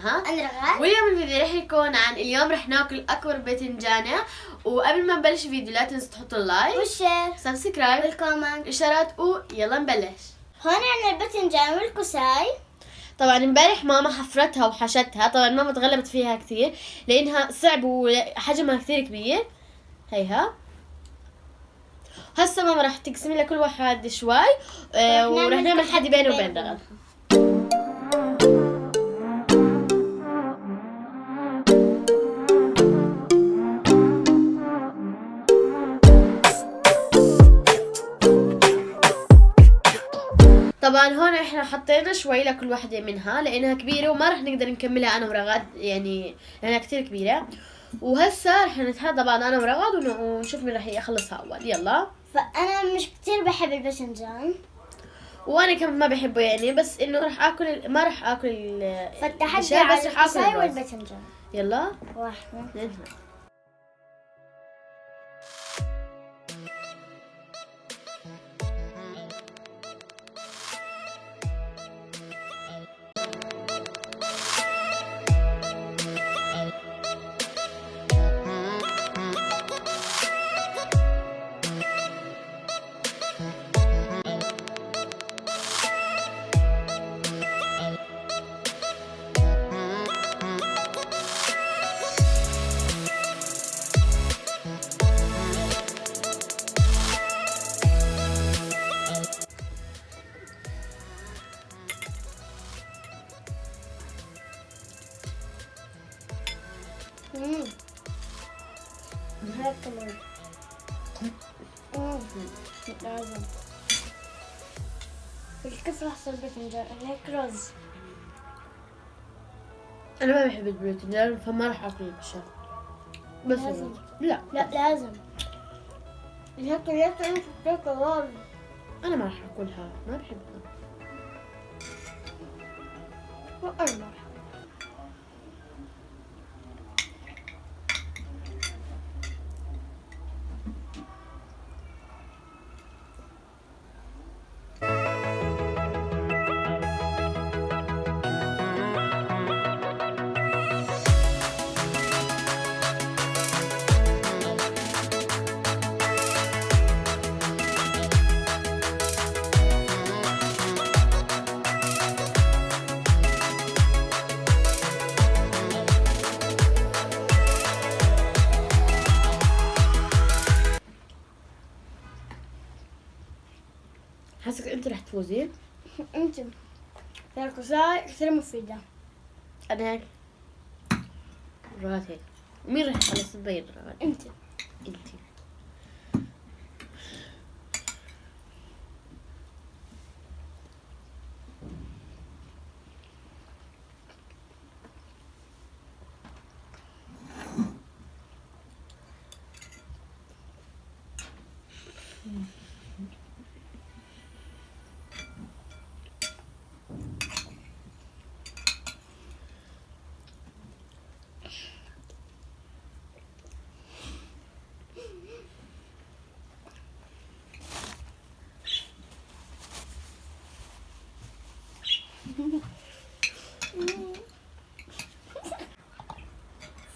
مها. أنا رغد. واليوم الفيديو رح يكون عن اليوم رح ناكل أكبر باذنجانة. وقبل ما نبلش الفيديو لا تنسوا تحطوا اللايك والشير سبسكرايب والكومنت إشارات ويلا نبلش. هون عنا الباذنجان والكوساي. طبعا امبارح ماما حفرتها وحشتها. طبعا ماما تغلبت فيها كثير لانها صعب وحجمها كثير كبير. هيها هسه ماما راح تقسم لكل واحد شوي ورح نعمل تحدي بيني وبين رغد. طبعا هون احنا حطينا شوي لكل وحده منها لانها كبيره وما راح نقدر نكملها انا ورغد، يعني لانها كثير كبيره. وهسه رح نتحدى بعض انا ورغد ونشوف مين رح يخلصها اول. يلا. فأنا مش كتير بحب الباذنجان وانا كمان ما بحبه يعني، بس انه راح اكل ما راح اكل فالتحدي الشاي، على بس راح اكل الكوساي الرز. والباذنجان. يلا. واحد. اثنين. هيك كمان. لازم. كيف راح صير الباذنجان؟ هيك رز. انا ما بحب البروتين فما راح اكل الشاي بس لازم. الرز. لا لا لازم. هيك انت بتاكل رز. انا ما راح اكلها، ما بحبها. وأنا حاسك انت رح تفوزي. انت الكوساي كثير مفيدة. انا هيك رغد هيك. مين رح يخلص البيض؟ رغد انت. انت.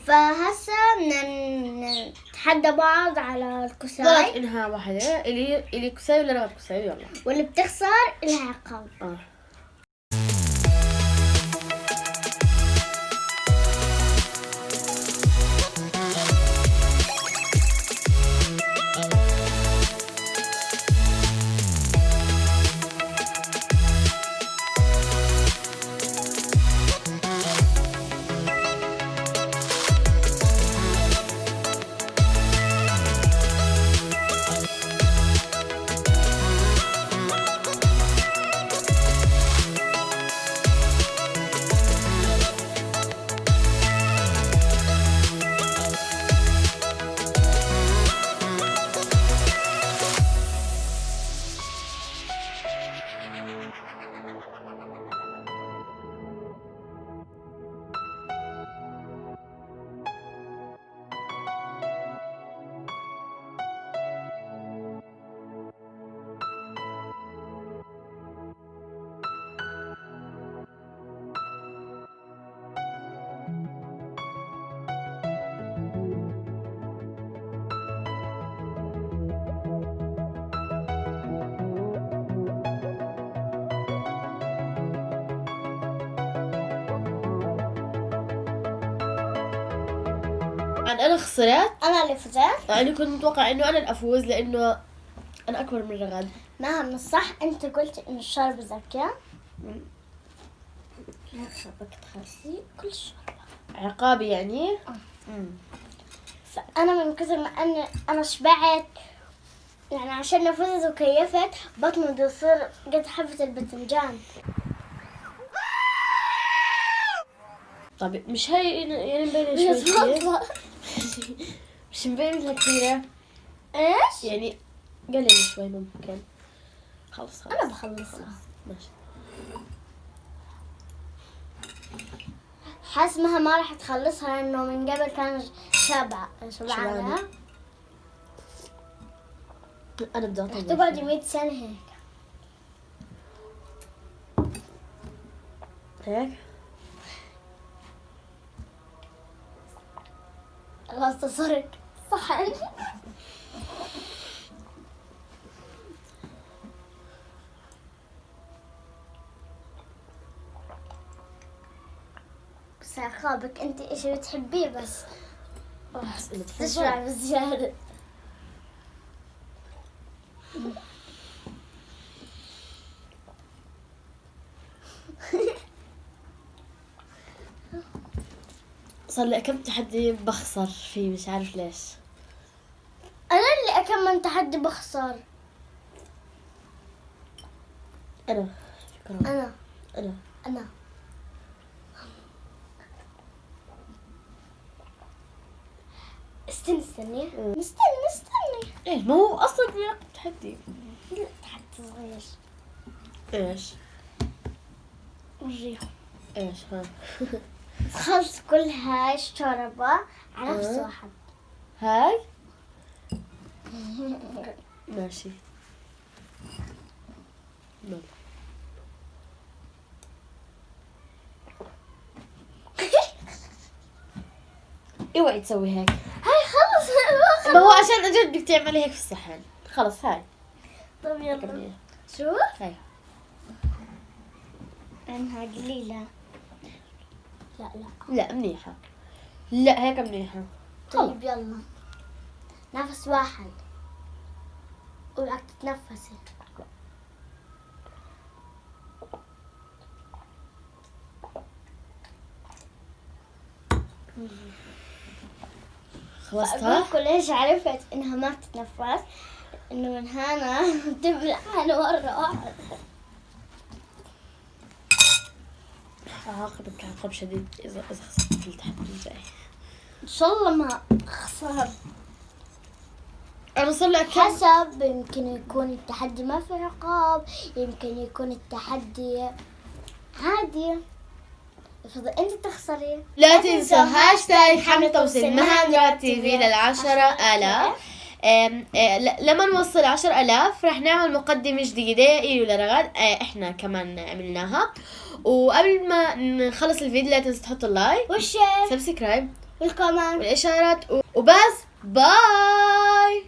فهسا بدنا نتحدى بعض على ضلت الكوساي، انها واحدة الي كوساي ولا رغد كوساي. يلا. واللي بتخسر لها عقاب. أنا خسرت. أنا اللي فزت. أنا كنت متوقع إنه أنا اللي أفوز لأنه أنا أكبر من رغد. ما مش صح، أنت قلت إن الشرب زكاة. بدك تخلصي كل الشرب. عقابي يعني. فأنا من كثر ما أنا شبعت يعني عشان نفذت وكيفت بطني بده يصير قد حبة الباذنجان. طيب مش هاي يعني مبينة شوي كثير. مش مبينة كثيرة. إيش؟ يعني قلل شوي ممكن. خلص أنا بخلصها. ماشي. حاسمها ما راح تخلصها لأنه من قبل كان شبعانة. أنا بدي راح أطلع. تقعدي 100 سنة هيك. هيك. خلاص صرت صحن. بس عقابك انت اشي بتحبيه بس تشبع بزيادة. صار لي كم تحدي بخسر فيه مش عارف ليش. انا اللي اكمل تحدي بخسر. أنا فكرة. انا استني إيه ما هو أصلا في تحدي. تحدي صغير. إيش؟ وريهم. إيش ها؟ تخلص كل هاي الشوربة على نفس واحد. هاي. ماشي. يلا. اوعي تسوي هيك. هاي خلص. ما هو عشان اجد بدك تعملي هيك في الصحن. خلص هاي. طيب يلا كملي. شو؟ هاي. انها قليلة. لا لا منيحة. لا هيك منيحة. طيب يلا نفس واحد وبدك تتنفسي. خلصتها؟ أقولكوا ليش عرفت إنها ما تتنفس؟ إنه من هنا تبلع أنا مرة واحدة. عاقبك عقاب شديد إذا خسرت في التحدي الجاي. إن شاء الله ما أخسر. أنا صار لي حسب، يمكن يكون التحدي ما في عقاب، يمكن يكون التحدي عادي. افرضي أنت تخسري. لا تنسوا هاشتاج حملة توصيل مهام رغد تي في لل10,000. لما نوصل 10,000 رح نعمل مقدمة جديدة إلو لرغد. إحنا كمان عملناها. وقبل ما نخلص الفيديو لا تنسوا تحطوا اللايك والشير سبسكرايب والكومنت والإشارات وبس. باي.